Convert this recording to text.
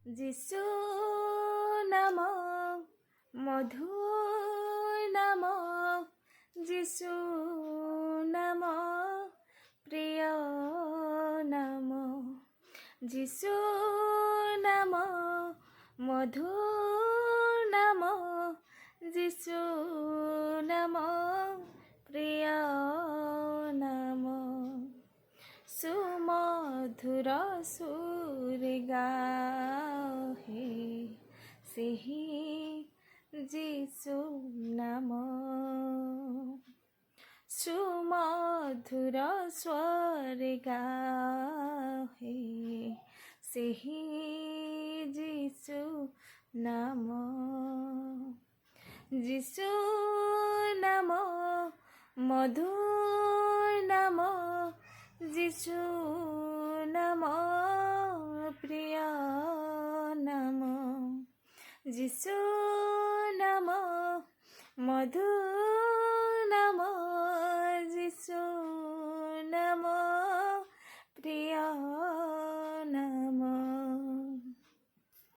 যিশু নাম মধুর নাম, যিশু নাম প্রিয় নাম, যিশু নাম মধুর নাম, যিশু নাম প্রিয় নাম। সুমধুর সুরে গাহে ସେହି যিশু নাম। সুমধুর স্বরে গাহে ସେହି যিশু নাম। যিশু নাম মধুর নাম, যিশু নাম প্রিয় নাম, যিশু